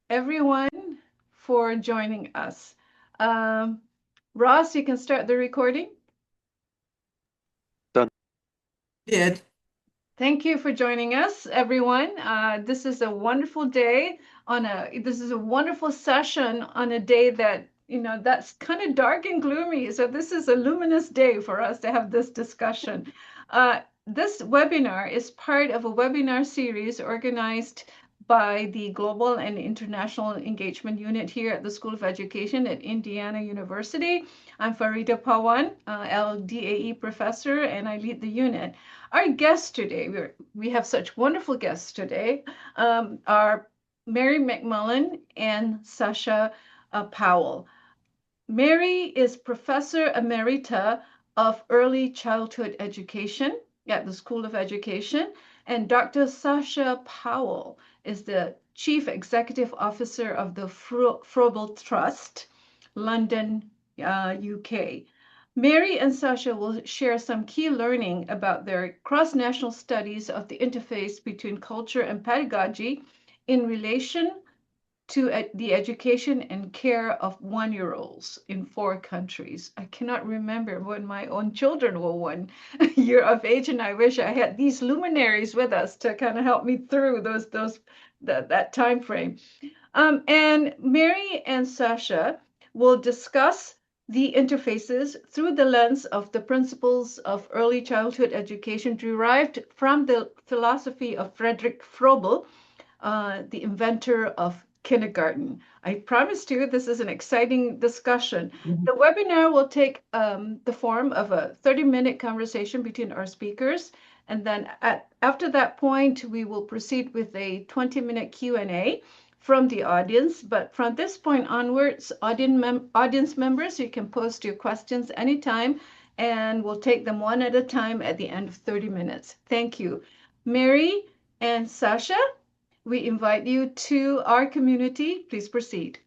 everyone for joining us. Ross, you can start the recording. Done. Did. Thank you for joining us, everyone. This is a wonderful day this is a wonderful session on a day that, that's kind of dark and gloomy. So this is a luminous day for us to have this discussion. This webinar is part of a webinar series organized by the Global and International Engagement Unit here at the School of Education at Indiana University. I'm Faridah Pawan, LDAE professor, and I lead the unit. Our guests today, we have such wonderful guests today, are Mary McMullen and Sacha Powell. Mary is Professor Emerita of Early Childhood Education at the School of Education, and Dr. Sacha Powell is the Chief Executive Officer of the Froebel Trust, London, UK. Mary and Sacha will share some key learning about their cross-national studies of the interface between culture and pedagogy in relation to the education and care of one-year-olds in 4 countries. I cannot remember when my own children were 1 year of age, and I wish I had these luminaries with us to kind of help me through that time frame. And Mary and Sacha will discuss the interfaces through the lens of the principles of early childhood education derived from the philosophy of Friedrich Froebel, the inventor of kindergarten. I promised you this is an exciting discussion. The webinar will take the form of a 30-minute conversation between our speakers, and then after that point, we will proceed with a 20-minute Q&A from the audience. But from this point onwards, audience members, you can post your questions anytime, and we'll take them one at a time at the end of 30 minutes. Thank you. Mary and Sacha, we invite you to our community. Please proceed.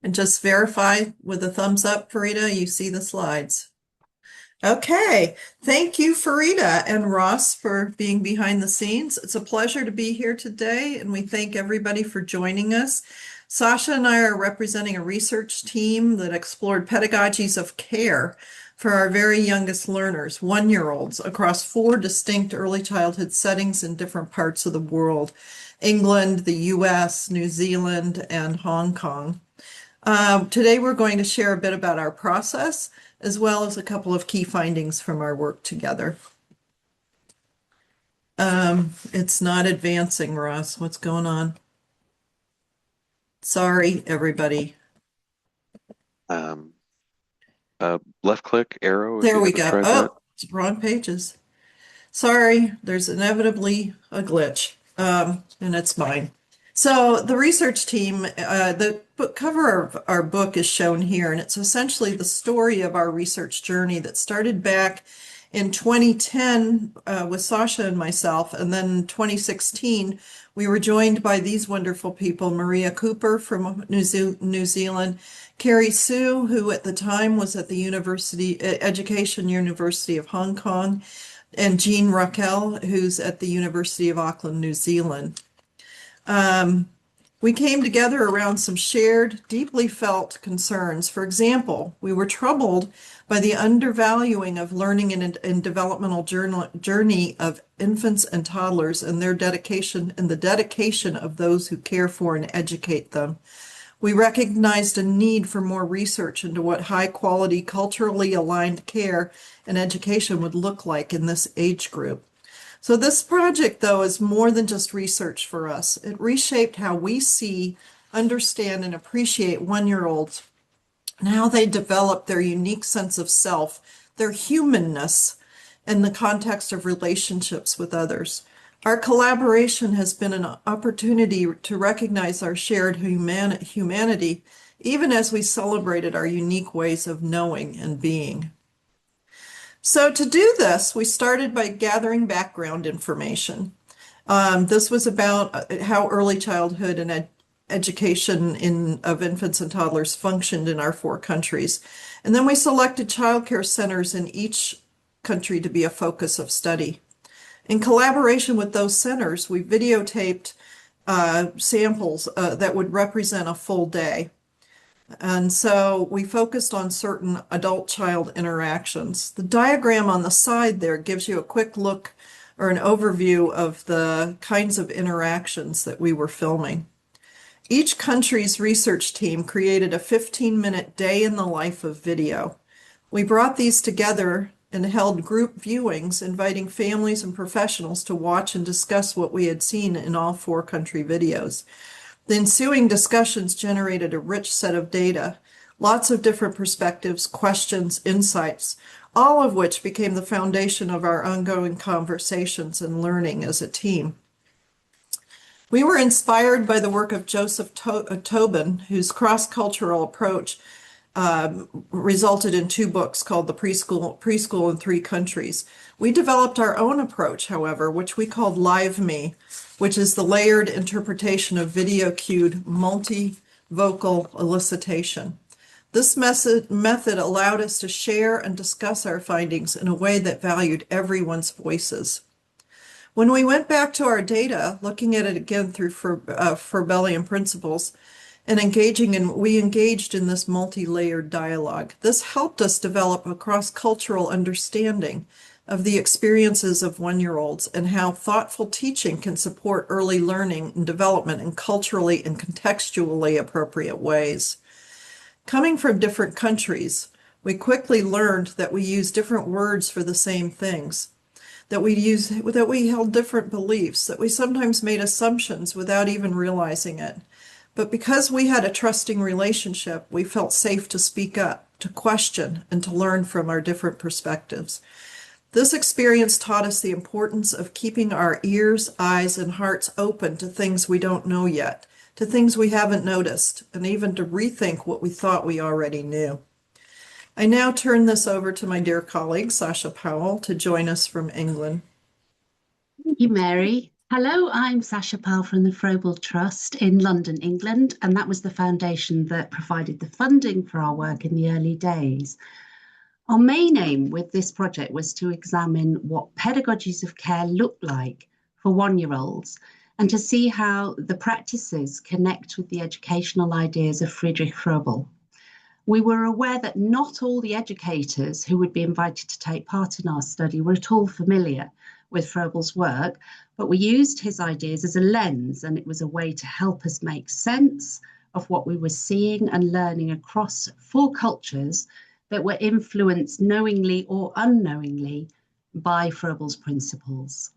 And just verify with a thumbs up, Faridah, you see the slides. Okay, thank you, Faridah and Ross, for being behind the scenes. It's a pleasure to be here today, and we thank everybody for joining us. Sacha and I are representing a research team that explored pedagogies of care for our very youngest learners, 1-year-olds, across 4 distinct early childhood settings in different parts of the world: England, the US, New Zealand, and Hong Kong. Today we're going to share a bit about our process, as well as a couple of key findings from our work together. It's not advancing, Ross. What's going on? Sorry, everybody. Left click arrow. There we go. Oh, it's wrong pages. Sorry, there's inevitably a glitch, and it's mine. So the research team, the cover of our book is shown here, and it's essentially the story of our research journey that started back in 2010 with Sacha and myself, and then in 2016 we were joined by these wonderful people: Maria Cooper from New Zealand, Carrie Sue, who at the time was at the Education University of Hong Kong, and Jean Raquel, who's at the University of Auckland, New Zealand. We came together around some shared, deeply felt concerns. For example, we were troubled by the undervaluing of learning and developmental journey of infants and toddlers and their dedication and the dedication of those who care for and educate them. We recognized a need for more research into what high-quality, culturally aligned care and education would look like in this age group. So this project, though, is more than just research for us. It reshaped how we see, understand, and appreciate 1-year-olds and how they develop their unique sense of self, their humanness, in the context of relationships with others. Our collaboration has been an opportunity to recognize our shared humanity, even as we celebrated our unique ways of knowing and being. So to do this, we started by gathering background information. This was about how early childhood and education of infants and toddlers functioned in our 4 countries. And then we selected childcare centers in each country to be a focus of study. In collaboration with those centers, we videotaped samples that would represent a full day. And so we focused on certain adult-child interactions. The diagram on the side there gives you a quick look or an overview of the kinds of interactions that we were filming. Each country's research team created a 15-minute day in the life of video. We brought these together and held group viewings, inviting families and professionals to watch and discuss what we had seen in all 4 country videos. The ensuing discussions generated a rich set of data, lots of different perspectives, questions, insights, all of which became the foundation of our ongoing conversations and learning as a team. We were inspired by the work of Joseph Tobin, whose cross-cultural approach resulted in 2 books called The Preschool in 3 Countries. We developed our own approach, however, which we called Live Me, which is the layered interpretation of video-cued multi-vocal elicitation. This method allowed us to share and discuss our findings in a way that valued everyone's voices. When we went back to our data, looking at it again through Froebelian principles, and we engaged in this multi-layered dialogue. This helped us develop a cross-cultural understanding of the experiences of 1-year-olds and how thoughtful teaching can support early learning and development in culturally and contextually appropriate ways. Coming from different countries, we quickly learned that we use different words for the same things, that we held different beliefs, that we sometimes made assumptions without even realizing it. But because we had a trusting relationship, we felt safe to speak up, to question, and to learn from our different perspectives. This experience taught us the importance of keeping our ears, eyes, and hearts open to things we don't know yet, to things we haven't noticed, and even to rethink what we thought we already knew. I now turn this over to my dear colleague, Sacha Powell, to join us from England. Thank you, Mary. Hello, I'm Sacha Powell from the Froebel Trust in London, England, and that was the foundation that provided the funding for our work in the early days. Our main aim with this project was to examine what pedagogies of care look like for 1-year-olds and to see how the practices connect with the educational ideas of Friedrich Froebel. We were aware that not all the educators who would be invited to take part in our study were at all familiar with Froebel's work, but we used his ideas as a lens, and it was a way to help us make sense of what we were seeing and learning across 4 cultures that were influenced knowingly or unknowingly by Froebel's principles.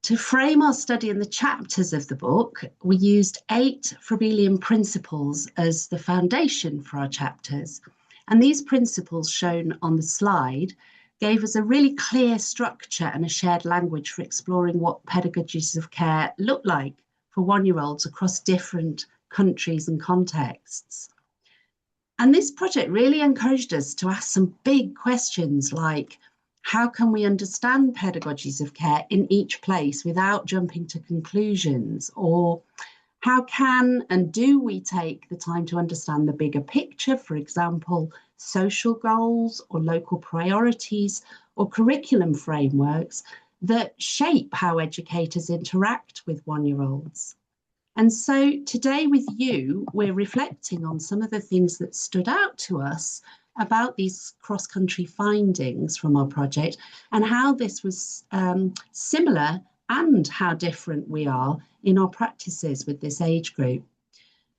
To frame our study in the chapters of the book, we used 8 Froebelian principles as the foundation for our chapters. And these principles shown on the slide gave us a really clear structure and a shared language for exploring what pedagogies of care look like for 1-year-olds across different countries and contexts. And this project really encouraged us to ask some big questions like, how can we understand pedagogies of care in each place without jumping to conclusions? Or how can and do we take the time to understand the bigger picture, for example, social goals or local priorities or curriculum frameworks that shape how educators interact with 1-year-olds? And so today with you, we're reflecting on some of the things that stood out to us about these cross-country findings from our project and how this was similar and how different we are in our practices with this age group.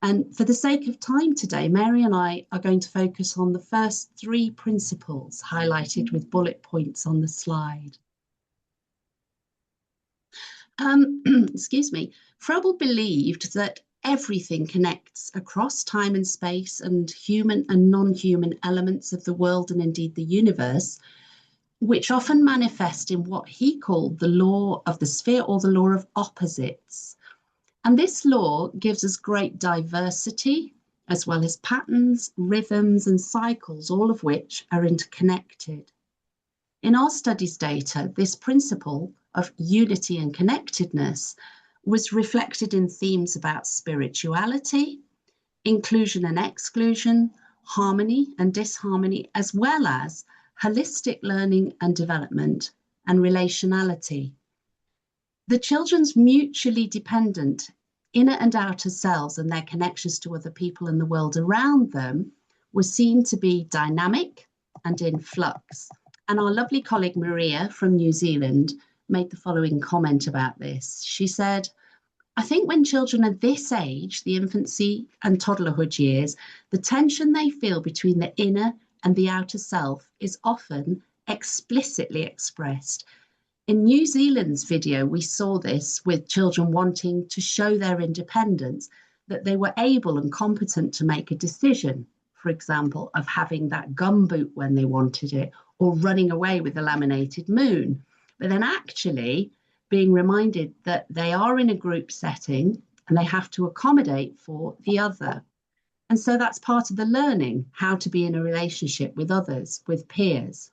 And for the sake of time today, Mary and I are going to focus on the first 3 principles highlighted with bullet points on the slide. Excuse me. Froebel believed that everything connects across time and space and human and non-human elements of the world and indeed the universe, which often manifest in what he called the law of the sphere or the law of opposites. And this law gives us great diversity, as well as patterns, rhythms, and cycles, all of which are interconnected. In our studies data, this principle of unity and connectedness was reflected in themes about spirituality, inclusion and exclusion, harmony and disharmony, as well as holistic learning and development and relationality. The children's mutually dependent inner and outer selves and their connections to other people and the world around them were seen to be dynamic and in flux. And our lovely colleague Maria from New Zealand made the following comment about this. She said, I think when children are this age, the infancy and toddlerhood years, the tension they feel between the inner and the outer self is often explicitly expressed. In New Zealand's video, we saw this with children wanting to show their independence, that they were able and competent to make a decision, for example, of having that gum boot when they wanted it, or running away with the laminated moon. But then actually being reminded that they are in a group setting and they have to accommodate for the other. And so that's part of the learning, how to be in a relationship with others, with peers.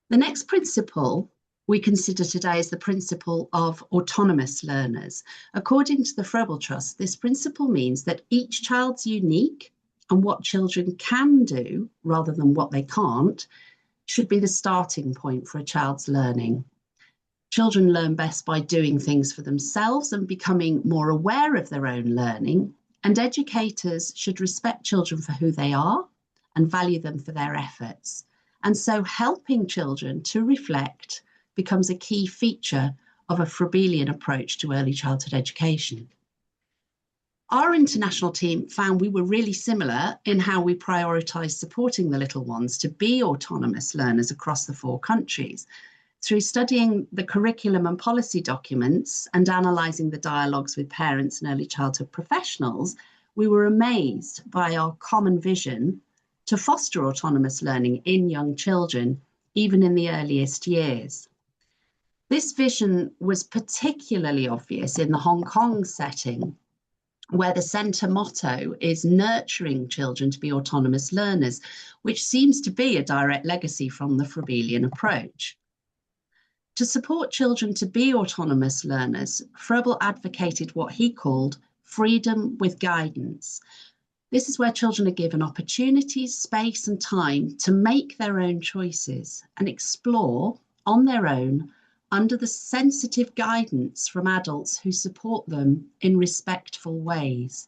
The next principle we consider today is the principle of autonomous learners. According to the Froebel Trust, this principle means that each child's unique, and what children can do rather than what they can't should be the starting point for a child's learning. Children learn best by doing things for themselves and becoming more aware of their own learning, and educators should respect children for who they are and value them for their efforts. And so helping children to reflect becomes a key feature of a Froebelian approach to early childhood education. Our international team found we were really similar in how we prioritised supporting the little ones to be autonomous learners across the 4 countries. Through studying the curriculum and policy documents and analysing the dialogues with parents and early childhood professionals, we were amazed by our common vision to foster autonomous learning in young children, even in the earliest years. This vision was particularly obvious in the Hong Kong setting, where the centre motto is nurturing children to be autonomous learners, which seems to be a direct legacy from the Froebelian approach. To support children to be autonomous learners, Froebel advocated what he called freedom with guidance. This is where children are given opportunities, space and time to make their own choices and explore on their own under the sensitive guidance from adults who support them in respectful ways.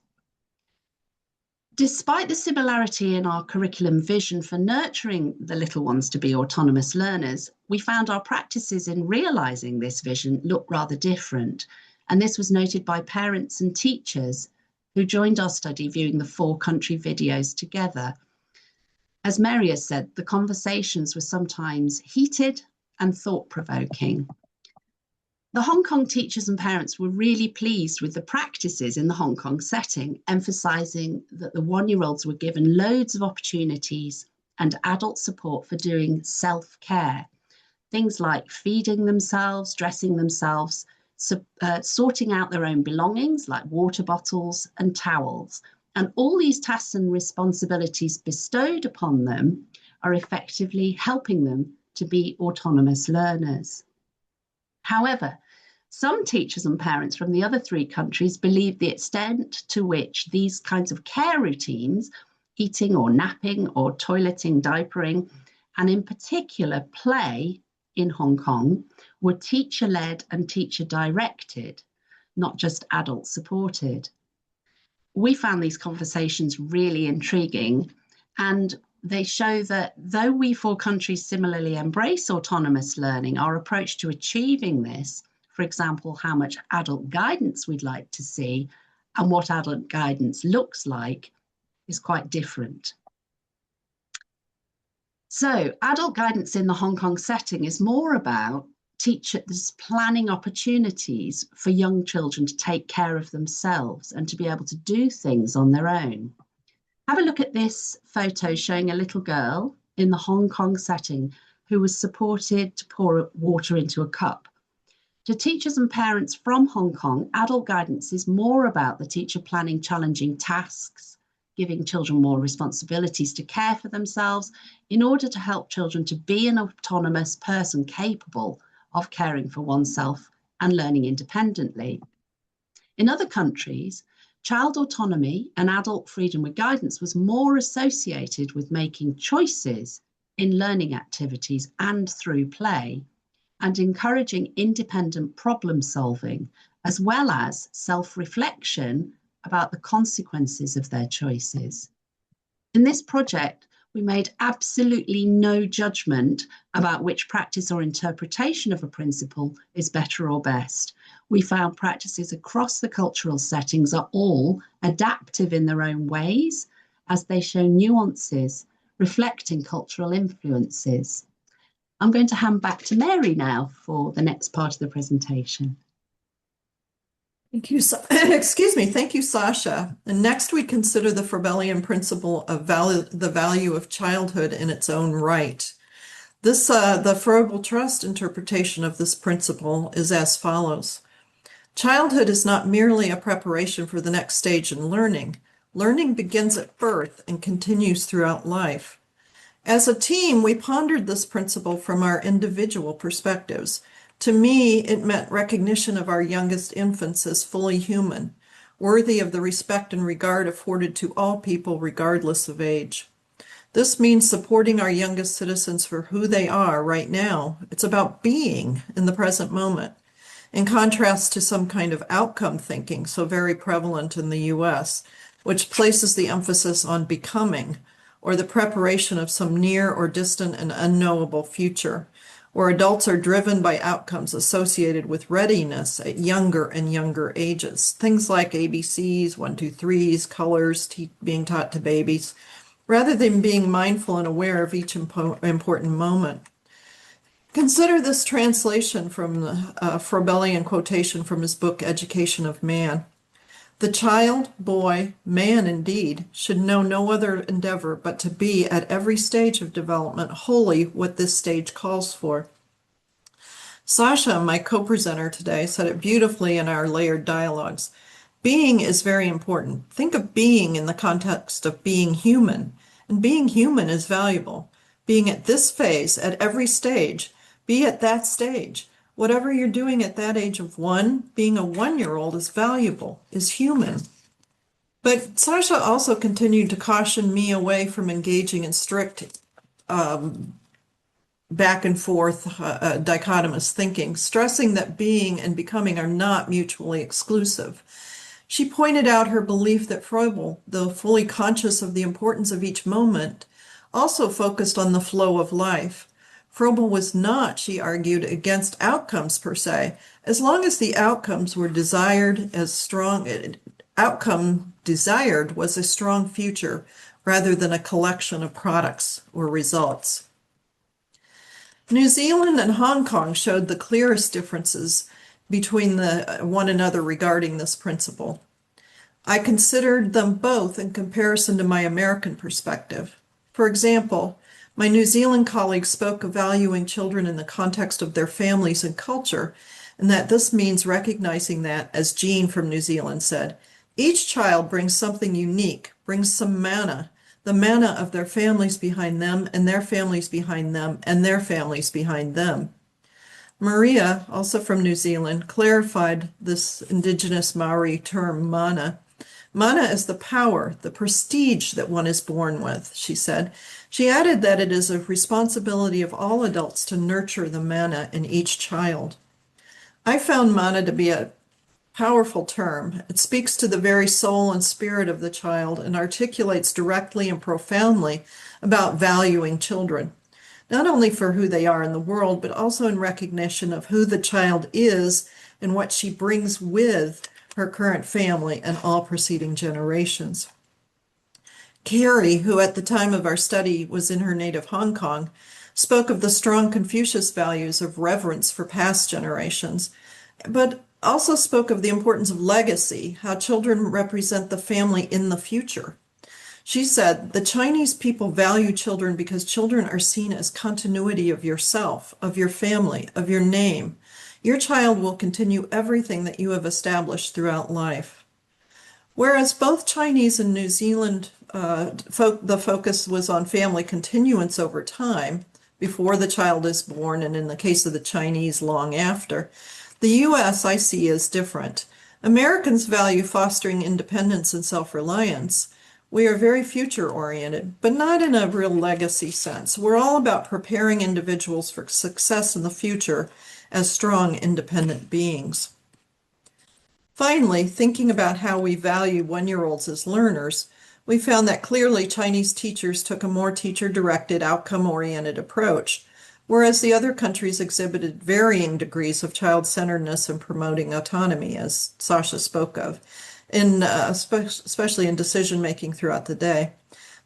Despite the similarity in our curriculum vision for nurturing the little ones to be autonomous learners, we found our practices in realising this vision look rather different. And this was noted by parents and teachers who joined our study viewing the 4 country videos together. As Mary has said, the conversations were sometimes heated and thought-provoking. The Hong Kong teachers and parents were really pleased with the practices in the Hong Kong setting, emphasising that the 1-year-olds were given loads of opportunities and adult support for doing self-care. Things like feeding themselves, dressing themselves, sorting out their own belongings like water bottles and towels. And all these tasks and responsibilities bestowed upon them are effectively helping them to be autonomous learners. However, some teachers and parents from the other 3 countries believe the extent to which these kinds of care routines, eating or napping or toileting, diapering, and in particular play in Hong Kong, were teacher-led and teacher-directed, not just adult-supported. We found these conversations really intriguing, and they show that though we 4 countries similarly embrace autonomous learning, our approach to achieving this, for example, how much adult guidance we'd like to see and what adult guidance looks like, is quite different. So adult guidance in the Hong Kong setting is more about teachers planning opportunities for young children to take care of themselves and to be able to do things on their own. Have a look at this photo showing a little girl in the Hong Kong setting who was supported to pour water into a cup. To teachers and parents from Hong Kong, adult guidance is more about the teacher planning challenging tasks, giving children more responsibilities to care for themselves in order to help children to be an autonomous person capable of caring for oneself and learning independently. In other countries, child autonomy and adult freedom with guidance was more associated with making choices in learning activities and through play, and encouraging independent problem solving as well as self-reflection about the consequences of their choices. In this project, we made absolutely no judgment about which practice or interpretation of a principle is better or best. We found practices across the cultural settings are all adaptive in their own ways, as they show nuances reflecting cultural influences. I'm going to hand back to Mary now for the next part of the presentation. Thank you. Excuse me. Thank you, Sacha. And next we consider the Froebelian principle of the value of childhood in its own right. The Froebel Trust interpretation of this principle is as follows. Childhood is not merely a preparation for the next stage in learning. Learning begins at birth and continues throughout life. As a team, we pondered this principle from our individual perspectives. To me, it meant recognition of our youngest infants as fully human, worthy of the respect and regard afforded to all people regardless of age. This means supporting our youngest citizens for who they are right now. It's about being in the present moment, in contrast to some kind of outcome thinking so very prevalent in the US, which places the emphasis on becoming, or the preparation of some near or distant and unknowable future, where adults are driven by outcomes associated with readiness at younger and younger ages. Things like ABCs, 1, 2, 3s, colors being taught to babies, rather than being mindful and aware of each important moment. Consider this translation from the Froebelian quotation from his book, Education of Man. The child, boy, man indeed, should know no other endeavor but to be at every stage of development wholly what this stage calls for. Sacha, my co-presenter today, said it beautifully in our layered dialogues. Being is very important. Think of being in the context of being human, and being human is valuable. Being at this phase, at every stage, be at that stage. Whatever you're doing at that age of 1, being a 1-year-old is valuable, is human. But Sacha also continued to caution me away from engaging in strict back and forth dichotomous thinking, stressing that being and becoming are not mutually exclusive. She pointed out her belief that Froebel, though fully conscious of the importance of each moment, also focused on the flow of life. Froebel was not, she argued, against outcomes per se, as long as the outcomes were desired as strong, outcome desired was a strong future rather than a collection of products or results. New Zealand and Hong Kong showed the clearest differences between one another regarding this principle. I considered them both in comparison to my American perspective. For example, my New Zealand colleagues spoke of valuing children in the context of their families and culture, and that this means recognizing that, as Jean from New Zealand said, each child brings something unique, brings some mana, the mana of their families behind them, and their families behind them, and their families behind them. Maria, also from New Zealand, clarified this indigenous Maori term, mana. Mana is the power, the prestige that one is born with, she said. She added that it is a responsibility of all adults to nurture the mana in each child. I found mana to be a powerful term. It speaks to the very soul and spirit of the child and articulates directly and profoundly about valuing children, not only for who they are in the world, but also in recognition of who the child is and what she brings with her current family and all preceding generations. Carrie, who at the time of our study was in her native Hong Kong, spoke of the strong Confucius values of reverence for past generations, but also spoke of the importance of legacy, how children represent the family in the future. She said, the Chinese people value children because children are seen as continuity of yourself, of your family, of your name. Your child will continue everything that you have established throughout life. Whereas both Chinese and New Zealand, the focus was on family continuance over time, before the child is born, and in the case of the Chinese, long after. The U.S. I see is different. Americans value fostering independence and self-reliance. We are very future-oriented, but not in a real legacy sense. We're all about preparing individuals for success in the future as strong, independent beings. Finally, thinking about how we value one-year-olds as learners, we found that clearly Chinese teachers took a more teacher-directed, outcome-oriented approach, whereas the other countries exhibited varying degrees of child-centeredness and promoting autonomy, as Sacha spoke of, especially in decision-making throughout the day.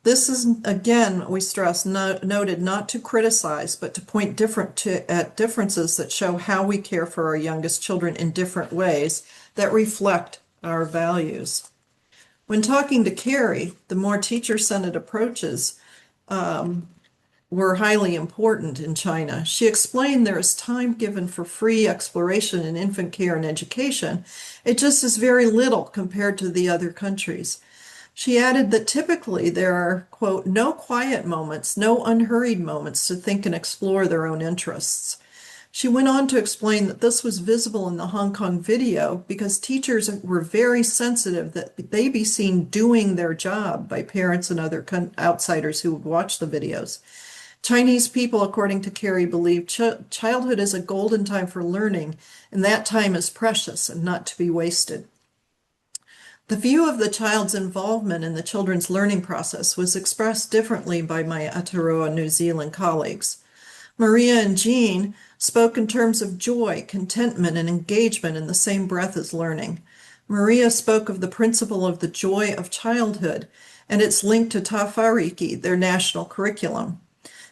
This is, again, we stress, noted not to criticize, but to point at differences that show how we care for our youngest children in different ways that reflect our values. When talking to Carrie, the more teacher-centered approaches were highly important in China. She explained there is time given for free exploration in infant care and education. It just is very little compared to the other countries. She added that typically there are, quote, no quiet moments, no unhurried moments to think and explore their own interests. She went on to explain that this was visible in the Hong Kong video because teachers were very sensitive that they be seen doing their job by parents and other outsiders who would watch the videos. Chinese people, according to Carrie, believe childhood is a golden time for learning, and that time is precious and not to be wasted. The view of the child's involvement in the children's learning process was expressed differently by my Aotearoa New Zealand colleagues. Maria and Jean spoke in terms of joy, contentment, and engagement in the same breath as learning. Maria spoke of the principle of the joy of childhood and its link to Tafariki, their national curriculum.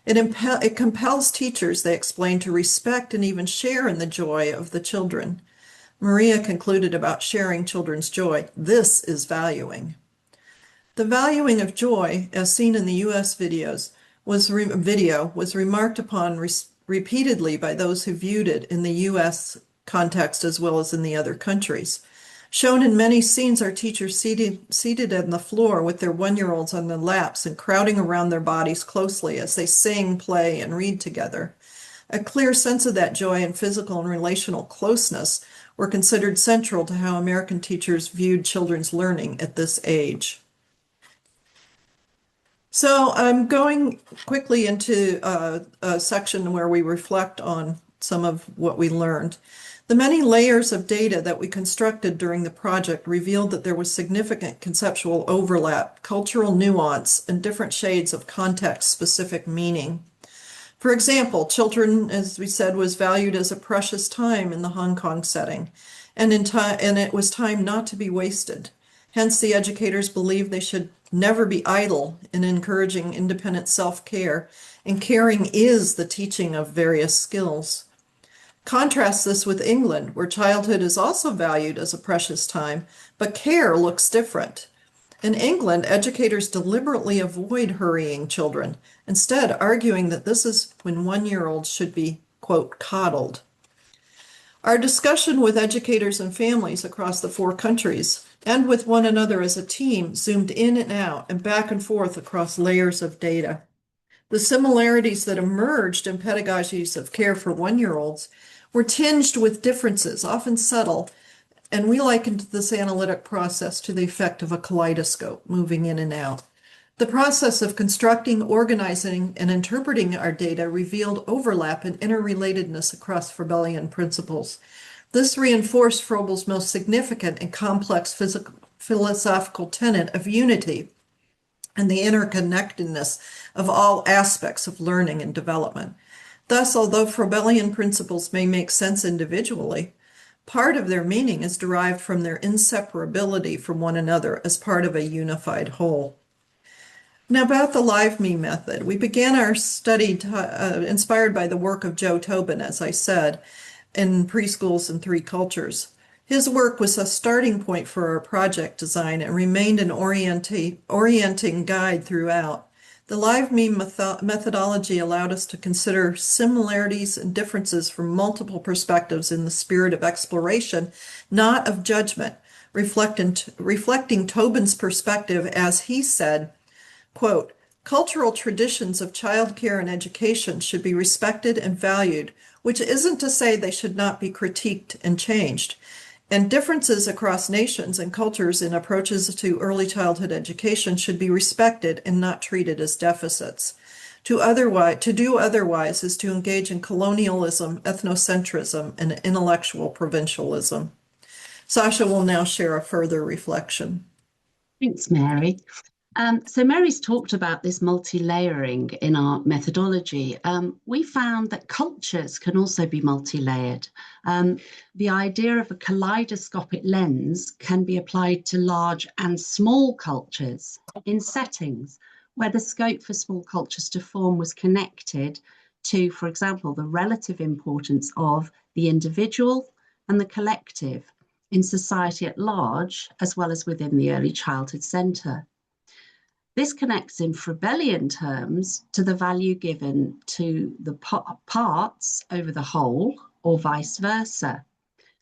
It compels teachers, they explained, to respect and even share in the joy of the children. Maria concluded about sharing children's joy. This is valuing. The valuing of joy, as seen in the U.S. video, was remarked upon repeatedly by those who viewed it in the U.S. context as well as in the other countries. Shown in many scenes are teachers seated on the floor with their one-year-olds on their laps and crowding around their bodies closely as they sing, play, and read together. A clear sense of that joy and physical and relational closeness were considered central to how American teachers viewed children's learning at this age. So I'm going quickly into a section where we reflect on some of what we learned. The many layers of data that we constructed during the project revealed that there was significant conceptual overlap, cultural nuance, and different shades of context-specific meaning. For example, children, as we said, was valued as a precious time in the Hong Kong setting, and it was time not to be wasted. Hence, the educators believed they should never be idle in encouraging independent self-care, and caring is the teaching of various skills. Contrast this with England, where childhood is also valued as a precious time, but care looks different. In England, educators deliberately avoid hurrying children, instead arguing that this is when one-year-olds should be, quote, coddled. Our discussion with educators and families across the 4 countries and with one another as a team zoomed in and out and back and forth across layers of data. The similarities that emerged in pedagogies of care for one-year-olds were tinged with differences, often subtle, and we likened this analytic process to the effect of a kaleidoscope moving in and out. The process of constructing, organizing, and interpreting our data revealed overlap and interrelatedness across Froebelian principles. This reinforced Froebel's most significant and complex philosophical tenet of unity and the interconnectedness of all aspects of learning and development. Thus, although Froebelian principles may make sense individually, part of their meaning is derived from their inseparability from one another as part of a unified whole. Now, about the LiveMe method, we began our study inspired by the work of Joe Tobin, as I said, in Preschools in 3 Cultures. His work was a starting point for our project design and remained an orienting guide throughout. The LiveMe methodology allowed us to consider similarities and differences from multiple perspectives in the spirit of exploration, not of judgment, reflecting Tobin's perspective as he said, quote, cultural traditions of childcare and education should be respected and valued, which isn't to say they should not be critiqued and changed. And differences across nations and cultures in approaches to early childhood education should be respected and not treated as deficits. To do otherwise is to engage in colonialism, ethnocentrism, and intellectual provincialism. Sacha will now share a further reflection. Thanks, Mary. So Mary's talked about this multi-layering in our methodology. We found that cultures can also be multi-layered. The idea of a kaleidoscopic lens can be applied to large and small cultures in settings where the scope for small cultures to form was connected to, for example, the relative importance of the individual and the collective in society at large, as well as within the early childhood centre. This connects in Froebelian terms to the value given to the parts over the whole, or vice versa.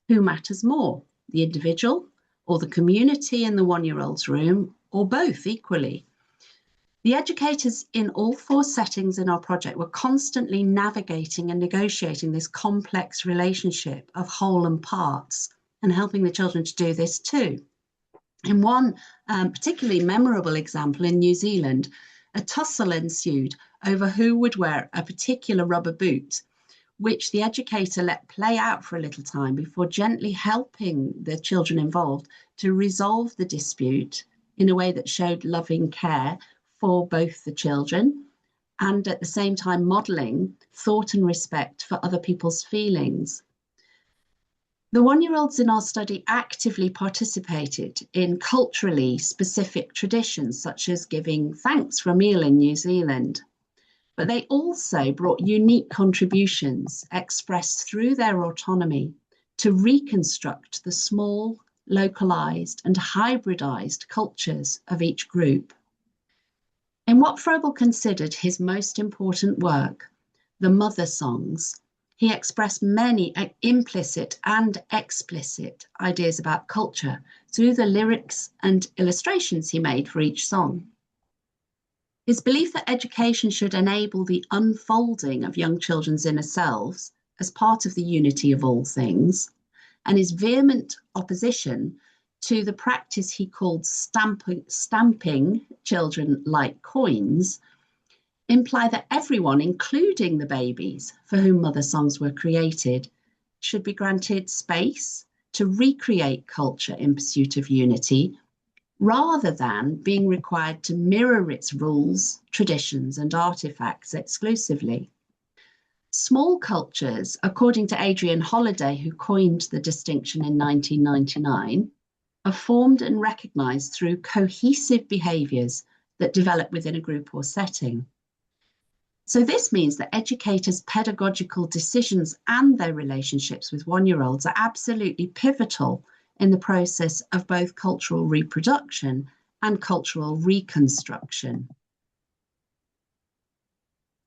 Who matters more, the individual or the community in the one-year-old's room, or both equally? The educators in all 4 settings in our project were constantly navigating and negotiating this complex relationship of whole and parts, and helping the children to do this too. In one particularly memorable example in New Zealand, a tussle ensued over who would wear a particular rubber boot, which the educator let play out for a little time before gently helping the children involved to resolve the dispute in a way that showed loving care for both the children and at the same time modelling thought and respect for other people's feelings. The one-year-olds in our study actively participated in culturally specific traditions, such as giving thanks for a meal in New Zealand. But they also brought unique contributions expressed through their autonomy to reconstruct the small, localised and hybridised cultures of each group. In what Froebel considered his most important work, the Mother Songs, he expressed many implicit and explicit ideas about culture through the lyrics and illustrations he made for each song. His belief that education should enable the unfolding of young children's inner selves as part of the unity of all things, and his vehement opposition to the practice he called stamping children like coins, imply that everyone, including the babies for whom Mother Songs were created, should be granted space to recreate culture in pursuit of unity, rather than being required to mirror its rules, traditions, and artifacts exclusively. Small cultures, according to Adrian Holliday, who coined the distinction in 1999, are formed and recognised through cohesive behaviours that develop within a group or setting. So this means that educators' pedagogical decisions and their relationships with one-year-olds are absolutely pivotal in the process of both cultural reproduction and cultural reconstruction.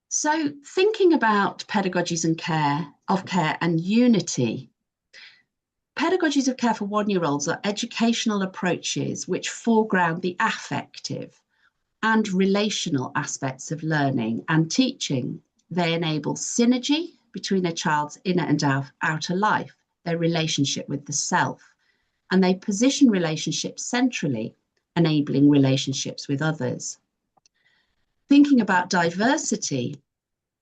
So thinking about pedagogies and care and unity, pedagogies of care for one-year-olds are educational approaches which foreground the affective and relational aspects of learning and teaching. They enable synergy between a child's inner and outer life, their relationship with the self, and they position relationships centrally, enabling relationships with others. Thinking about diversity,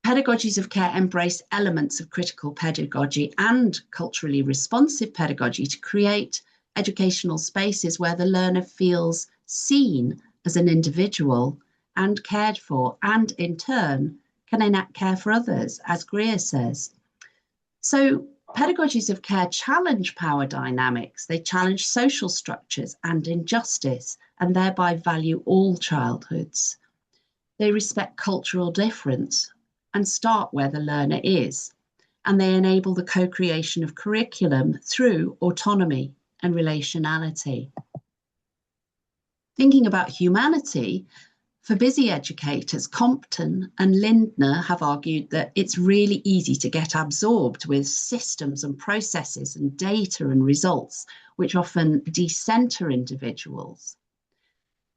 pedagogies of care embrace elements of critical pedagogy and culturally responsive pedagogy to create educational spaces where the learner feels seen as an individual and cared for, and in turn can enact care for others, as Greer says. So pedagogies of care challenge power dynamics, they challenge social structures and injustice, and thereby value all childhoods. They respect cultural difference and start where the learner is, and they enable the co-creation of curriculum through autonomy and relationality. Thinking about humanity, for busy educators, Compton and Lindner have argued that it's really easy to get absorbed with systems and processes and data and results, which often decenter individuals.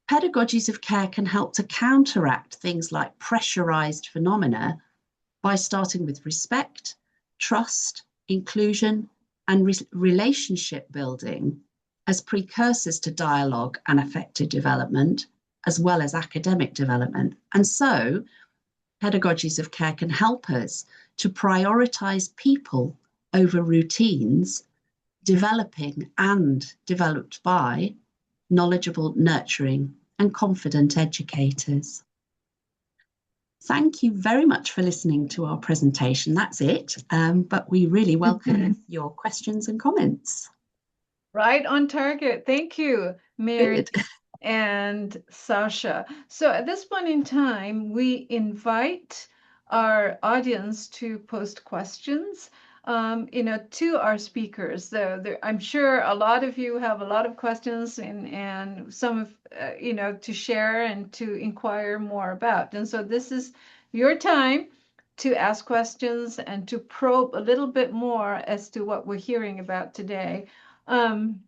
Pedagogies of care can help to counteract things like pressurized phenomena by starting with respect, trust, inclusion, and relationship building as precursors to dialogue and affective development, as well as academic development. And so, pedagogies of care can help us to prioritize people over routines, developing and developed by knowledgeable, nurturing, and confident educators. Thank you very much for listening to our presentation. That's it, but we really welcome your questions and comments. Right on target. Thank you, Mary Good. and Sacha. So at this point in time, we invite our audience to post questions, to our speakers. I'm sure a lot of you have a lot of questions and some of, to share and to inquire more about. And so this is your time to ask questions and to probe a little bit more as to what we're hearing about today. And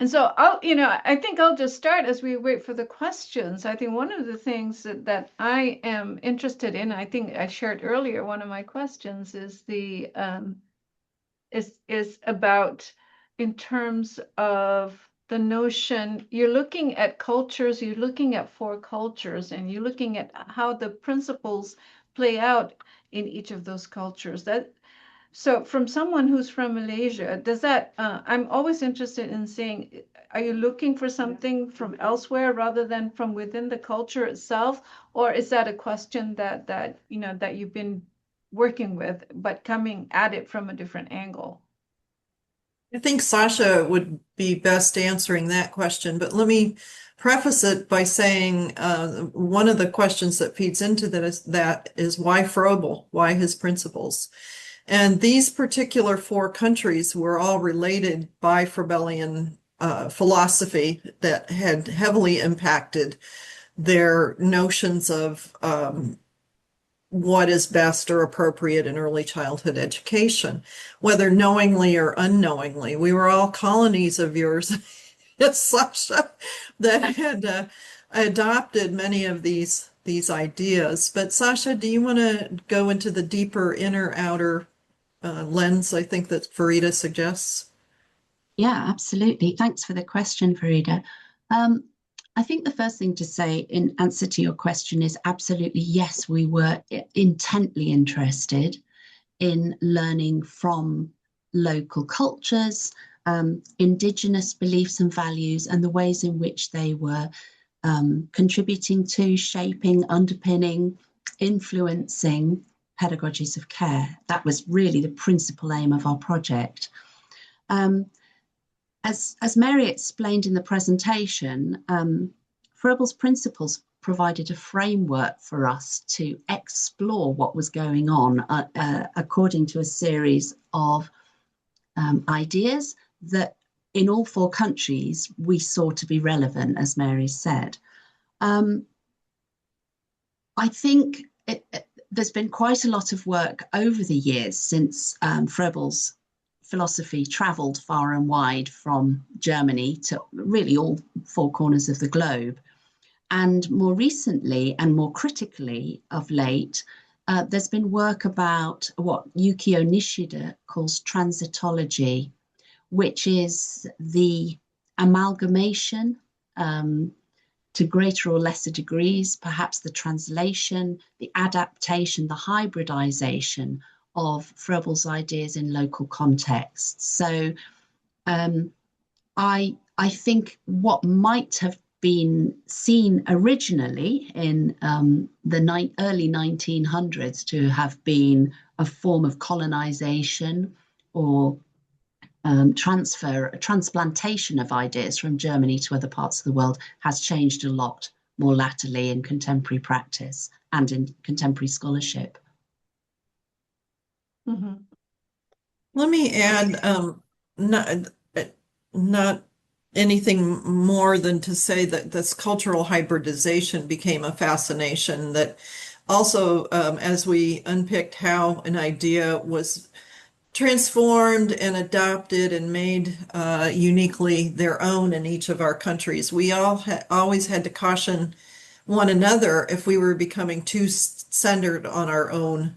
so I think I'll just start as we wait for the questions. I think one of the things that I am interested in, I think I shared earlier, one of my questions is is about in terms of the notion, you're looking at cultures, you're looking at 4 cultures, and you're looking at how the principles play out in each of those cultures. So from someone who's from Malaysia, does that, I'm always interested in seeing, are you looking for something from elsewhere rather than from within the culture itself? Or is that a question that you've been working with, but coming at it from a different angle? I think Sacha would be best answering that question, but let me preface it by saying one of the questions that feeds into that is why Froebel, why his principles? And these particular 4 countries were all related by Froebelian philosophy that had heavily impacted their notions of what is best or appropriate in early childhood education, whether knowingly or unknowingly. We were all colonies of yours, Sacha, that had adopted many of these ideas. But Sacha, do you want to go into the deeper inner outer lens, I think, that Faridah suggests? Yeah, absolutely. Thanks for the question, Faridah. I think the first thing to say in answer to your question is absolutely yes, we were intently interested in learning from local cultures, indigenous beliefs and values, and the ways in which they were contributing to, shaping, underpinning, influencing pedagogies of care. That was really the principal aim of our project. As Mary explained in the presentation, Froebel's principles provided a framework for us to explore what was going on according to a series of ideas that in all 4 countries we saw to be relevant, as Mary said. I think there's been quite a lot of work over the years since Froebel's philosophy travelled far and wide from Germany to really all 4 corners of the globe. And more recently and more critically of late, there's been work about what Yukio Nishida calls transitology, which is the amalgamation to greater or lesser degrees, perhaps the translation, the adaptation, the hybridization of Froebel's ideas in local contexts. So I think what might have been seen originally in the early 1900s to have been a form of colonization or transplantation of ideas from Germany to other parts of the world has changed a lot more latterly in contemporary practice and in contemporary scholarship. Mm-hmm. Let me add, not anything more than to say that this cultural hybridization became a fascination that also, as we unpicked how an idea was transformed and adopted and made uniquely their own in each of our countries, we all always had to caution one another if we were becoming too centered on our own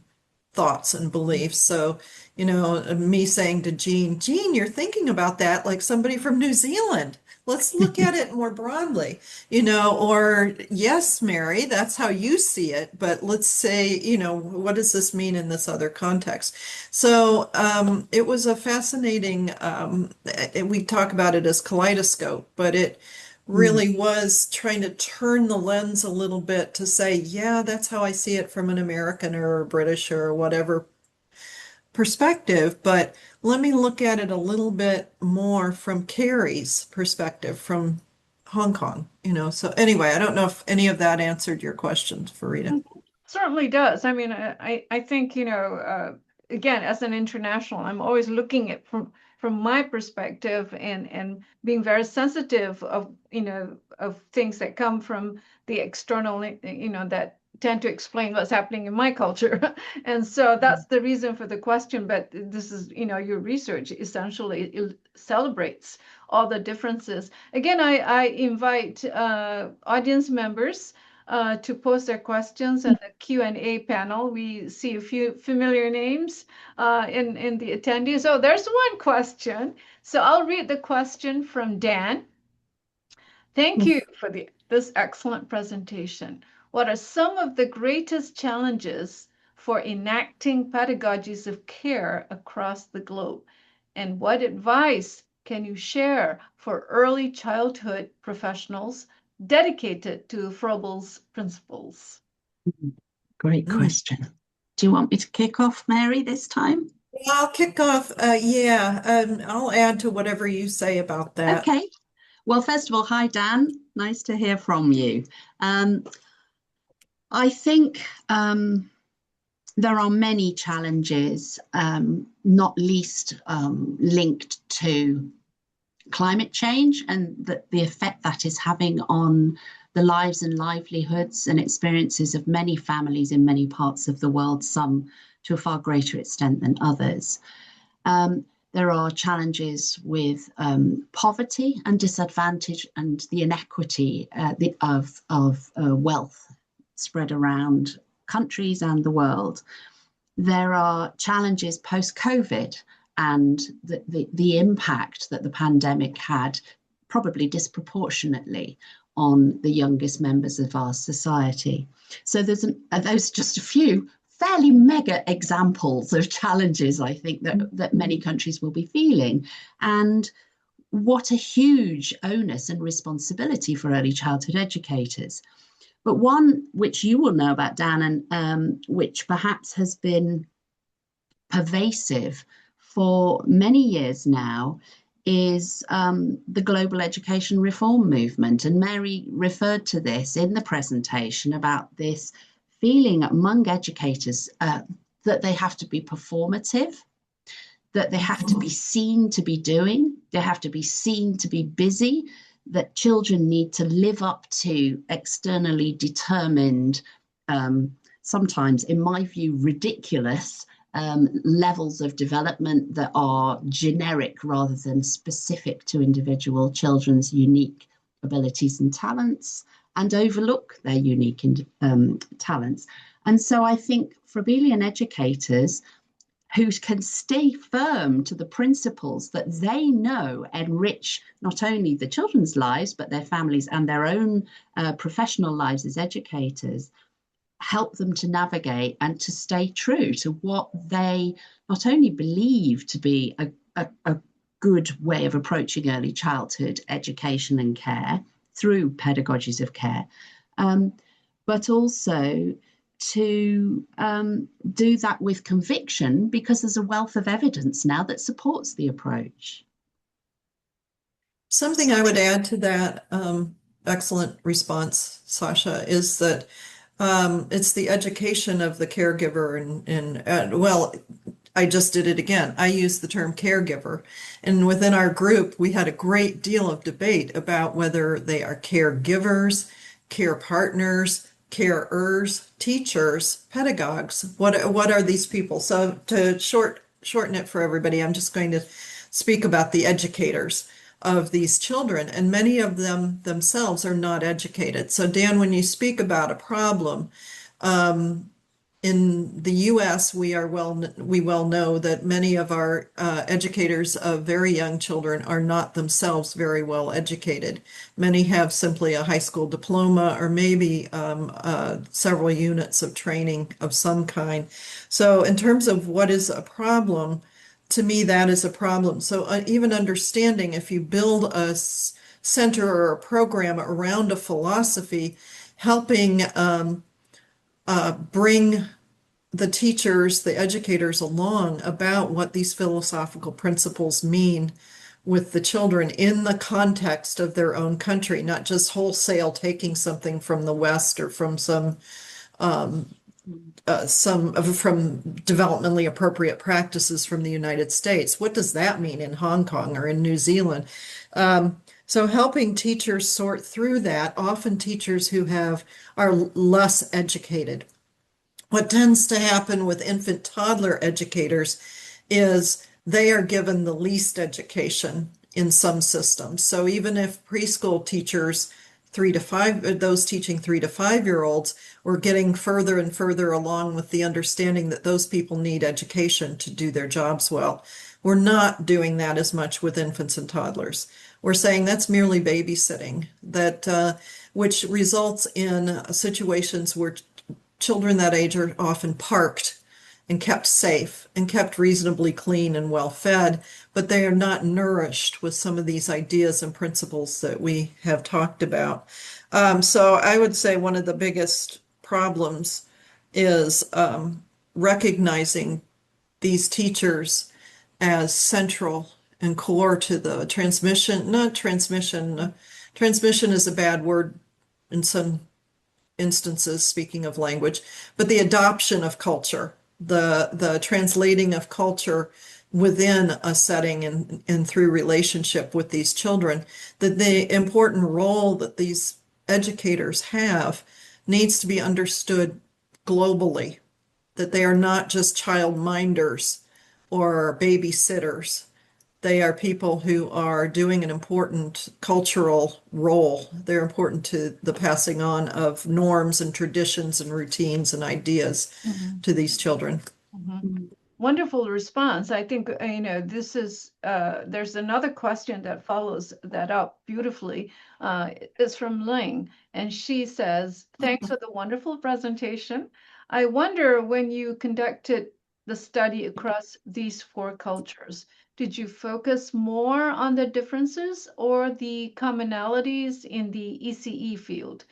thoughts and beliefs. So Me saying to Jean, you're thinking about that like somebody from New Zealand. Let's look at it more broadly, or yes, Mary, that's how you see it, but let's say, what does this mean in this other context? So it was a fascinating, we talk about it as kaleidoscope, but it Mm. really was trying to turn the lens a little bit to say, yeah, that's how I see it from an American or a British or whatever perspective, but let me look at it a little bit more from Carrie's perspective from Hong Kong. So anyway, I don't know if any of that answered your question, Farida. Certainly does. I mean, I think, again, as an international, I'm always looking at from my perspective and being very sensitive of, of things that come from the external, that tend to explain what's happening in my culture. And so that's the reason for the question. But this is, your research essentially it celebrates all the differences. Again, I invite audience members to post their questions in the Q&A panel. We see a few familiar names in the attendees. Oh, there's one question. So I'll read the question from Dan. Thank you for this excellent presentation. What are some of the greatest challenges for enacting pedagogies of care across the globe? And what advice can you share for early childhood professionals dedicated to Froebel's principles? Great question. Do you want me to kick off, Mary, this time? I'll kick off. I'll add to whatever you say about that. Okay. Well, first of all, hi, Dan. Nice to hear from you. I think there are many challenges, not least linked to climate change and the effect that is having on the lives and livelihoods and experiences of many families in many parts of the world, some to a far greater extent than others. There are challenges with poverty and disadvantage and the inequity of wealth spread around countries and the world. There are challenges post-COVID and the impact that the pandemic had probably disproportionately on the youngest members of our society. So those are just a few fairly mega examples of challenges, I think, that many countries will be feeling. And what a huge onus and responsibility for early childhood educators. But one which you will know about, Dan, and which perhaps has been pervasive for many years now, is the global education reform movement. And Mary referred to this in the presentation about this feeling among educators that they have to be performative, that they have to be seen to be doing, they have to be seen to be busy, that children need to live up to externally determined, sometimes, in my view, ridiculous levels of development that are generic rather than specific to individual children's unique abilities and talents, and overlook their unique talents. And so I think Froebelian educators who can stay firm to the principles that they know enrich not only the children's lives, but their families and their own professional lives as educators, help them to navigate and to stay true to what they not only believe to be a good way of approaching early childhood education and care through pedagogies of care, but also to do that with conviction, because there's a wealth of evidence now that supports the approach. Something I would add to that excellent response, Sacha, is that it's the education of the caregiver and well, I just did it again. I used the term caregiver. And within our group, we had a great deal of debate about whether they are caregivers, care partners, carers, teachers, pedagogues. What are these people? So to shorten it for everybody, I'm just going to speak about the educators of these children, and many of them themselves are not educated. So Dan, when you speak about a problem, in the US, we well know that many of our educators of very young children are not themselves very well educated. Many have simply a high school diploma or maybe several units of training of some kind. So in terms of what is a problem, to me, that is a problem. So even understanding if you build a center or a program around a philosophy, helping bring the teachers, the educators along about what these philosophical principles mean with the children in the context of their own country, not just wholesale taking something from the West or from some from developmentally appropriate practices from the United States. What does that mean in Hong Kong or in New Zealand? So helping teachers sort through that, often teachers who are less educated. What tends to happen with infant toddler educators is they are given the least education in some systems. So even if preschool teachers, those teaching 3 to 5-year-olds, were getting further and further along with the understanding that those people need education to do their jobs well. We're not doing that as much with infants and toddlers. We're saying that's merely babysitting, which results in situations where children that age are often parked and kept safe and kept reasonably clean and well fed, but they are not nourished with some of these ideas and principles that we have talked about. So I would say one of the biggest problems is recognizing these teachers as central and core to the transmission is a bad word in some instances, speaking of language, but the adoption of culture, the translating of culture within a setting and through relationship with these children, that the important role that these educators have needs to be understood globally, that they are not just child minders or babysitters. They are people who are doing an important cultural role. They're important to the passing on of norms and traditions and routines and ideas to these children. Wonderful response. I think, this is, there's another question that follows that up beautifully. It's from Ling, and she says, thanks for the wonderful presentation. I wonder when you conducted the study across these 4 cultures, did you focus more on the differences or the commonalities in the ECE field?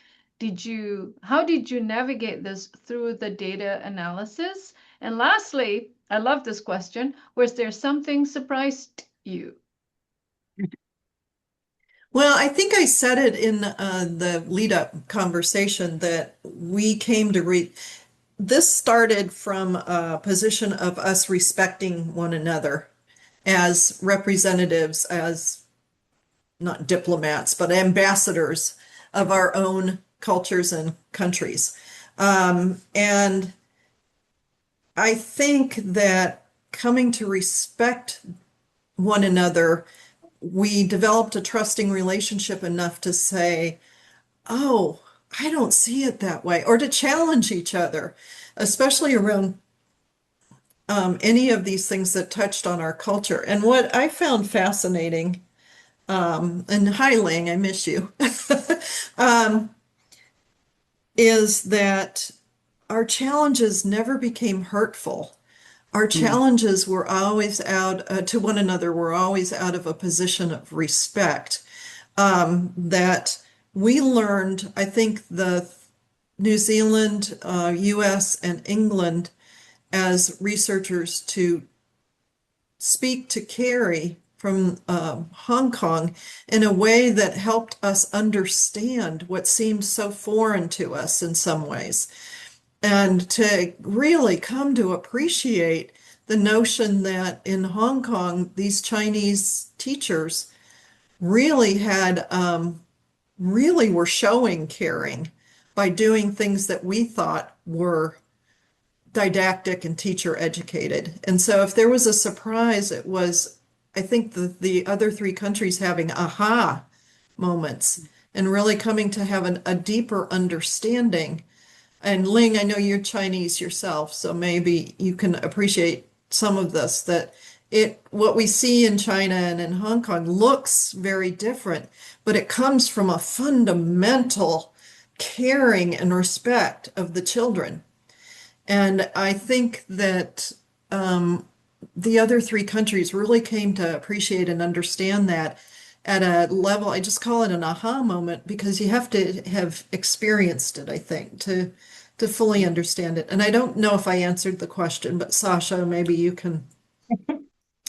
How did you navigate this through the data analysis? And lastly, I love this question, was there something surprised you? Well, I think I said it in the lead-up conversation that we came to read. This started from a position of us respecting one another as representatives, as not diplomats, but ambassadors of our own cultures and countries. And I think that coming to respect one another, we developed a trusting relationship enough to say, oh, I don't see it that way, or to challenge each other, especially around any of these things that touched on our culture. And what I found fascinating, and hi, Ling, I miss you, is that our challenges never became hurtful. Our challenges were always out to one another, were always out of a position of respect. That we learned, I think the New Zealand, US, and England as researchers to speak to Carrie from Hong Kong in a way that helped us understand what seemed so foreign to us in some ways, and to really come to appreciate the notion that in Hong Kong, these Chinese teachers really really were showing caring by doing things that we thought were didactic and teacher educated. And so if there was a surprise, it was, I think, the other 3 countries having aha moments and really coming to have a deeper understanding and Ling, I know you're Chinese yourself, so maybe you can appreciate some of this, that what we see in China and in Hong Kong looks very different, but it comes from a fundamental caring and respect of the children. And I think that the other three countries really came to appreciate and understand that at a level, I just call it an aha moment, because you have to have experienced it, I think, to fully understand it. And I don't know if I answered the question, but Sacha, maybe you can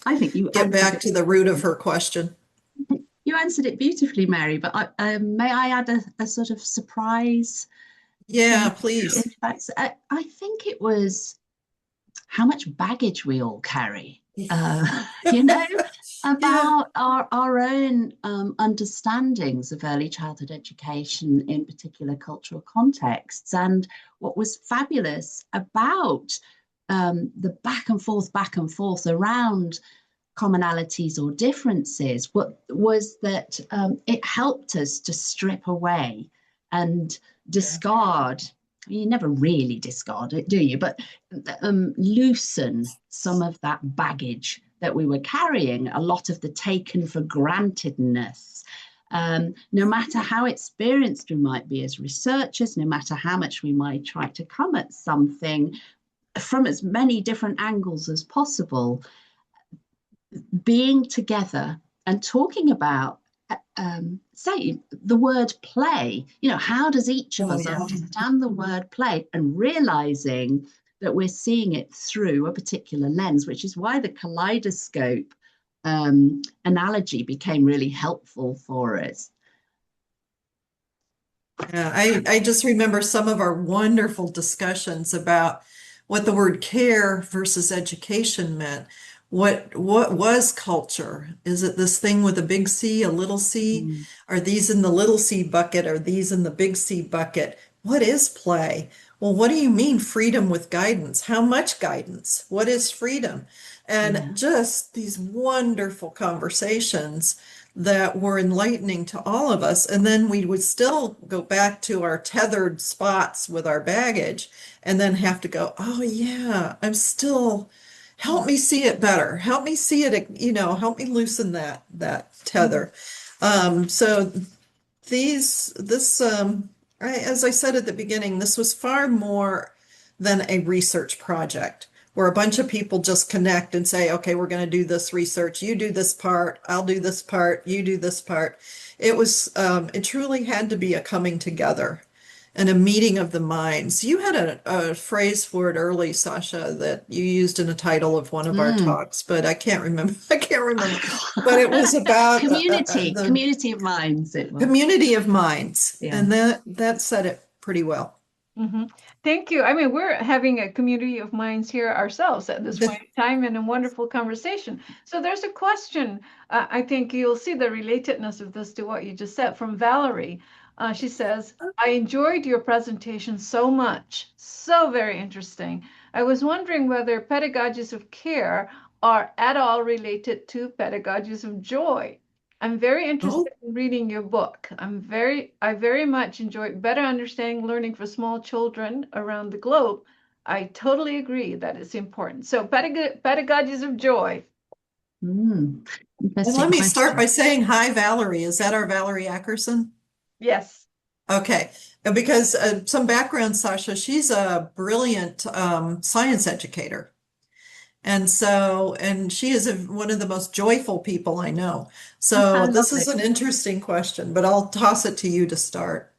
I think you get answered back it. to the root of her question. You answered it beautifully, Mary, but may I add a sort of surprise Yeah, thing please. into that? I think it was how much baggage we all carry, you know, Yeah. about our own understandings of early childhood education in particular cultural contexts. And what was fabulous about the back and forth around commonalities or differences, what was that it helped us to strip away and discard. You never really discard it, do you? But loosen some of that baggage that we were carrying, a lot of the taken for grantedness. No matter how experienced we might be as researchers, no matter how much we might try to come at something from as many different angles as possible, being together and talking about, say, the word play. You know, how does each of us understand the word play, and realizing that we're seeing it through a particular lens, which is why the kaleidoscope analogy became really helpful for us. Yeah, I just remember some of our wonderful discussions about what the word care versus education meant. What was culture? Is it this thing with a big C, a little c? Mm. Are these in the little c bucket? Are these in the big C bucket? What is play? Well, what do you mean freedom with guidance? How much guidance? What is freedom? And Yeah. just these wonderful conversations that were enlightening to all of us. And then we would still go back to our tethered spots with our baggage and then have to go, oh, yeah, I'm still, help me see it better. Help me see it, help me loosen that tether. So as I said at the beginning, this was far more than a research project where a bunch of people just connect and say, okay, we're going to do this research. You do this part, I'll do this part, you do this part. It truly had to be a coming together and a meeting of the minds. You had a phrase for it early, Sacha, that you used in a title of one of our talks, but I can't remember. I can't remember. But it was about community of minds. It was community of minds, yeah. and that said it pretty well. Mm-hmm. Thank you. I mean, we're having a community of minds here ourselves at this point in time, and a wonderful conversation. So there's a question. I think you'll see the relatedness of this to what you just said from Valerie. She says, I enjoyed your presentation so much. So very interesting. I was wondering whether pedagogies of care are at all related to pedagogies of joy. I'm very interested in reading your book. I very much enjoyed better understanding learning for small children around the globe. I totally agree that it's important. So pedagogies of joy. And Interesting let me start question. by saying hi, Valerie. Is that our Valerie Ackerson? Yes. Okay. Because some background, Sacha, she's a brilliant science educator. And she is one of the most joyful people I know. So this is an interesting question, but I'll toss it to you to start.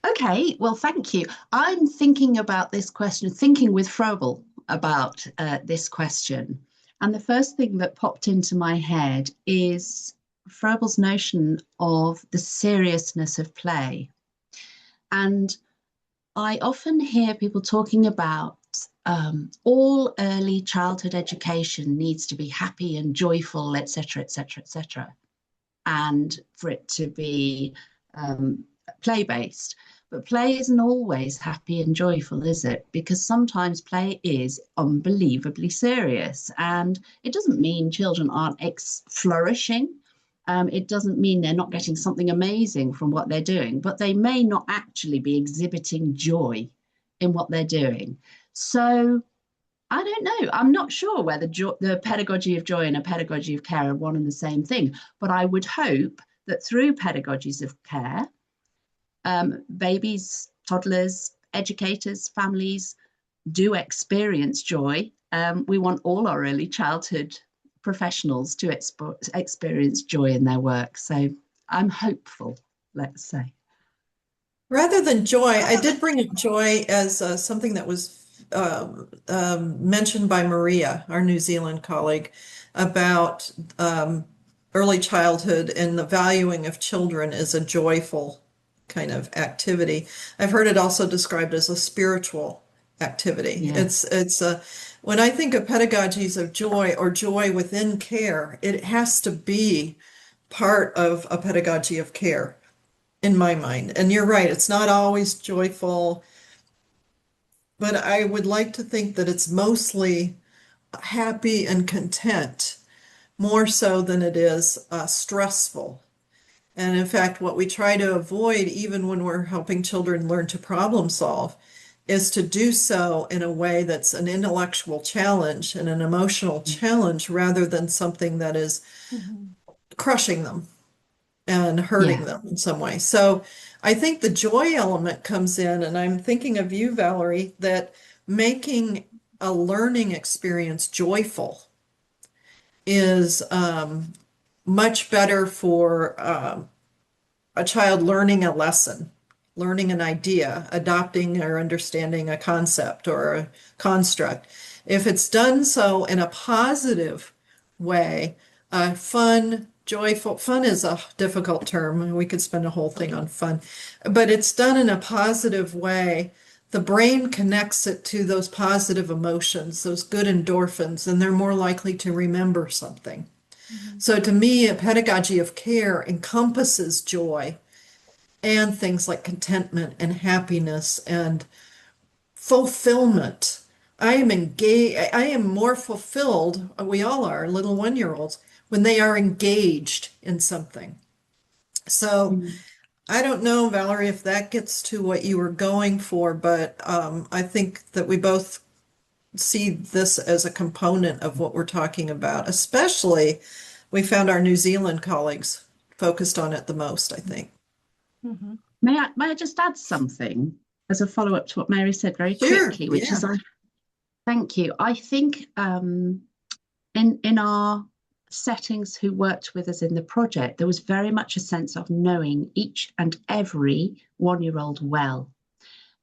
Okay, well, thank you. I'm thinking about this question, thinking with Froebel about this question. And the first thing that popped into my head is Froebel's notion of the seriousness of play. And I often hear people talking about all early childhood education needs to be happy and joyful, etc., etc., etc., and for it to be play-based. But play isn't always happy and joyful, is it? Because sometimes play is unbelievably serious. And it doesn't mean children aren't flourishing It doesn't mean they're not getting something amazing from what they're doing, but they may not actually be exhibiting joy in what they're doing. So I don't know. I'm not sure whether the pedagogy of joy and a pedagogy of care are one and the same thing, but I would hope that through pedagogies of care, babies, toddlers, educators, families do experience joy. We want all our early childhood professionals to experience joy in their work. So I'm hopeful, let's say. Rather than joy, I did bring up joy as something that was mentioned by Maria, our New Zealand colleague, about early childhood and the valuing of children as a joyful kind of activity. I've heard it also described as a spiritual activity. Yeah. It's when I think of pedagogies of joy or joy within care, it has to be part of a pedagogy of care in my mind. And you're right, it's not always joyful, but I would like to think that it's mostly happy and content, more so than it is stressful. And in fact, what we try to avoid, even when we're helping children learn to problem solve, is to do so in a way that's an intellectual challenge and an emotional challenge rather than something that is crushing them and hurting them in some way. So I think the joy element comes in, and I'm thinking of you, Valerie, that making a learning experience joyful is much better for a child learning a lesson, learning an idea, adopting or understanding a concept or a construct. If it's done so in a positive way, fun, joyful, fun is a difficult term. We could spend a whole thing on fun, but it's done in a positive way. The brain connects it to those positive emotions, those good endorphins, and they're more likely to remember something. So to me, a pedagogy of care encompasses joy and things like contentment and happiness and fulfillment. I am engaged, I am more fulfilled, we all are, little 1-year-olds, when they are engaged in something. So I don't know, Valerie, if that gets to what you were going for, but I think that we both see this as a component of what we're talking about. Especially, we found our New Zealand colleagues focused on it the most, I think. May I just add something as a follow-up to what Mary said very Sure, quickly, which yeah. is, thank you. I think in our settings who worked with us in the project, there was very much a sense of knowing each and every 1-year-old well.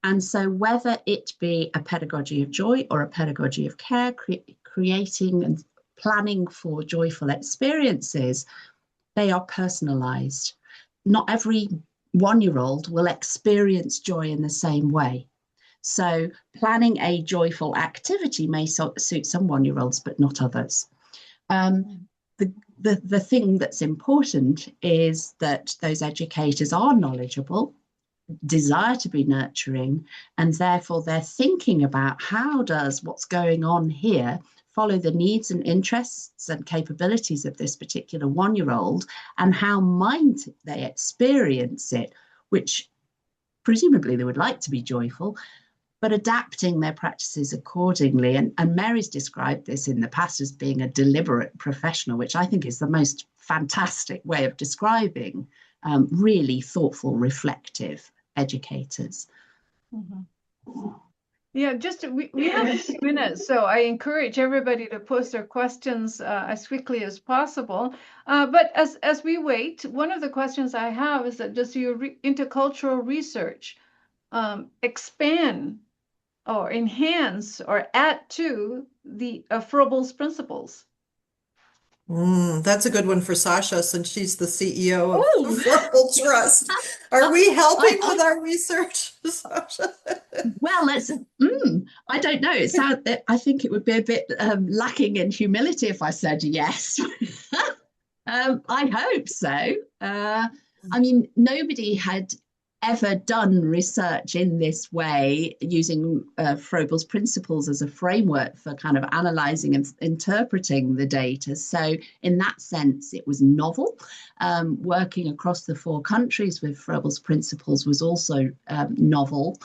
And so whether it be a pedagogy of joy or a pedagogy of care, creating and planning for joyful experiences, they are personalized. Not every 1-year-old will experience joy in the same way. So planning a joyful activity may suit some 1-year-olds, but not others. The thing that's important is that those educators are knowledgeable, desire to be nurturing, and therefore they're thinking about how does what's going on here follow the needs and interests and capabilities of this particular 1-year-old, and how might they experience it, which presumably they would like to be joyful, but adapting their practices accordingly. And Mary's described this in the past as being a deliberate professional, which I think is the most fantastic way of describing really thoughtful, reflective educators. Yeah, just we have a few minutes, so I encourage everybody to post their questions as quickly as possible. But as we wait, one of the questions I have is that does your intercultural research expand or enhance or add to the Froebel's principles? That's a good one for Sacha, since she's the CEO of the Froebel Trust. Are we helping with our research, Sacha? Well, I don't know. I think it would be a bit lacking in humility if I said yes. I hope so. I mean, nobody had ever done research in this way using Froebel's principles as a framework for kind of analysing and interpreting the data. So in that sense, it was novel. Working across the 4 countries with Froebel's principles was also novel.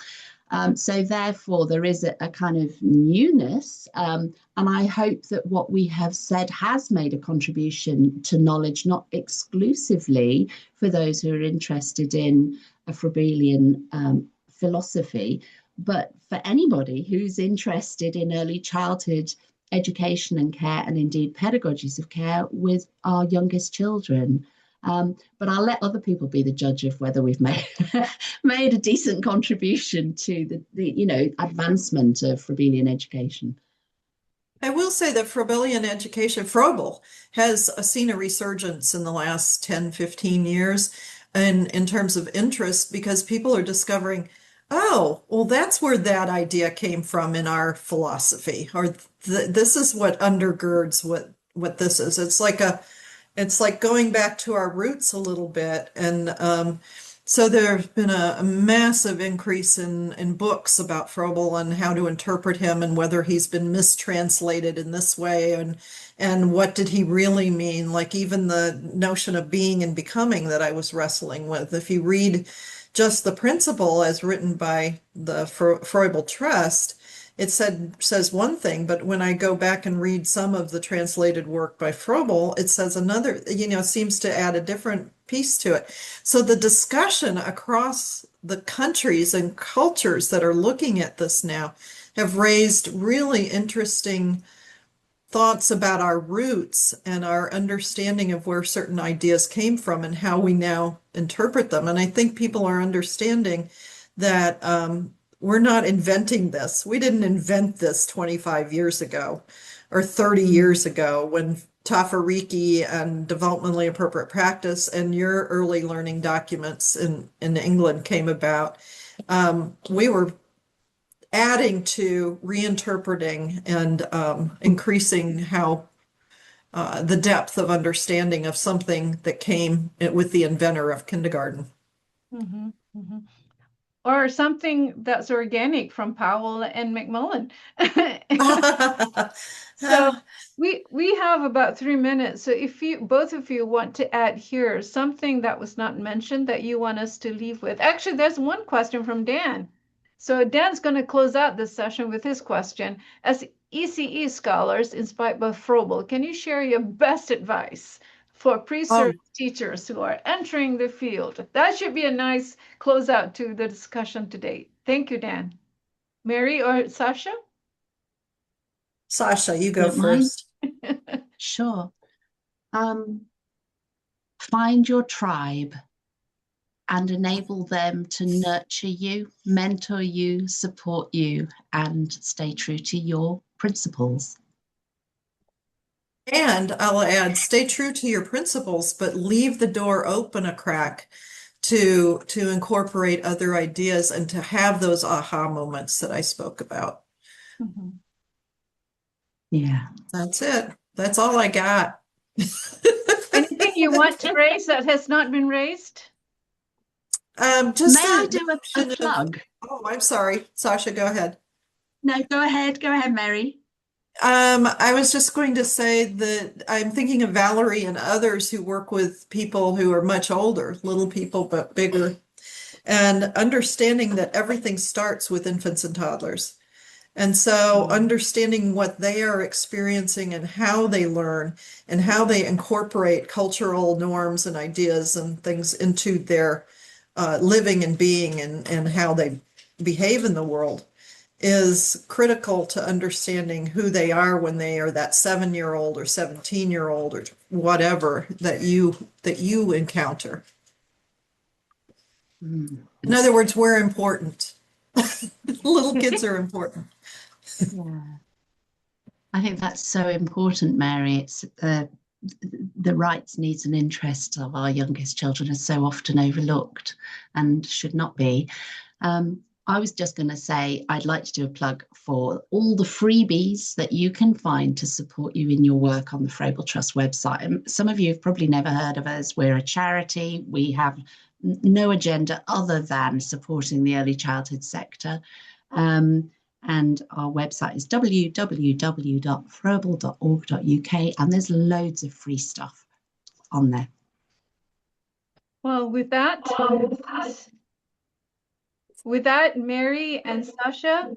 So therefore, there is a kind of newness. And I hope that what we have said has made a contribution to knowledge, not exclusively for those who are interested in a Froebelian philosophy, but for anybody who's interested in early childhood education and care, and indeed pedagogies of care with our youngest children. But I'll let other people be the judge of whether we've made made a decent contribution to the advancement of Froebelian education. I will say that Froebelian education, Froebel, has seen a resurgence in the last 10, 15 years in terms of interest, because people are discovering, oh, well, that's where that idea came from in our philosophy, or this is what undergirds what this is. It's like going back to our roots a little bit. And so there's been a massive increase in books about Froebel and how to interpret him, and whether he's been mistranslated in this way, and what did he really mean? Like even the notion of being and becoming that I was wrestling with. If you read just the principle as written by the Froebel Trust, it says one thing, but when I go back and read some of the translated work by Froebel, it says another, seems to add a different piece to it. So the discussion across the countries and cultures that are looking at this now have raised really interesting thoughts about our roots and our understanding of where certain ideas came from and how we now interpret them. And I think people are understanding that we're not inventing this. We didn't invent this 25 years ago or 30 years ago when Tafariki and developmentally appropriate practice and your early learning documents in England came about. We were adding to, reinterpreting, and increasing how the depth of understanding of something that came with the inventor of kindergarten. Mm-hmm, mm-hmm. Or something that's organic from Powell and McMullen. So we have about 3 minutes. So if both of you want to add here something that was not mentioned that you want us to leave with. Actually, there's one question from Dan. So Dan's going to close out this session with his question. As ECE scholars inspired by Froebel, can you share your best advice for pre-service teachers who are entering the field? That should be a nice closeout to the discussion today. Thank you, Dan. Mary or Sacha? Sacha, you go first. Sure. Find your tribe and enable them to nurture you, mentor you, support you, and stay true to your principles. And I'll add, stay true to your principles, but leave the door open a crack to incorporate other ideas and to have those aha moments that I spoke about. Mm-hmm. Yeah. That's it. That's all I got. Anything you want to raise that has not been raised? May I do a plug? Oh, I'm sorry. Sacha, go ahead. No, go ahead. Go ahead, Mary. I was just going to say that I'm thinking of Valerie and others who work with people who are much older, little people, but bigger, and understanding that everything starts with infants and toddlers. And so understanding what they are experiencing and how they learn and how they incorporate cultural norms and ideas and things into their living and being and how they behave in the world is critical to understanding who they are when they are that 7-year-old or 17-year-old or whatever that you encounter. In other words, we're important. Little kids are important. Yeah. I think that's so important, Mary. It's the rights, needs, and interests of our youngest children are so often overlooked and should not be. I was just going to say I'd like to do a plug for all the freebies that you can find to support you in your work on the Froebel Trust website. And some of you have probably never heard of us. We're a charity. We have no agenda other than supporting the early childhood sector. And our website is www.froebel.org.uk, and there's loads of free stuff on there. Well, with that, Mary and Sacha,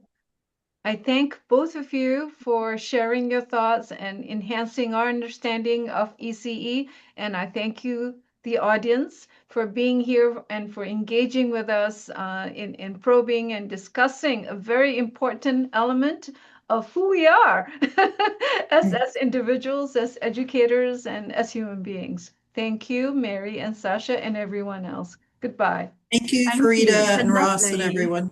I thank both of you for sharing your thoughts and enhancing our understanding of ECE. And I thank you, the audience, for being here and for engaging with us in probing and discussing a very important element of who we are as individuals, as educators, and as human beings. Thank you, Mary and Sacha, and everyone else. Goodbye. Thank you, Thank you. Faridah It's been and Ross and lovely. everyone.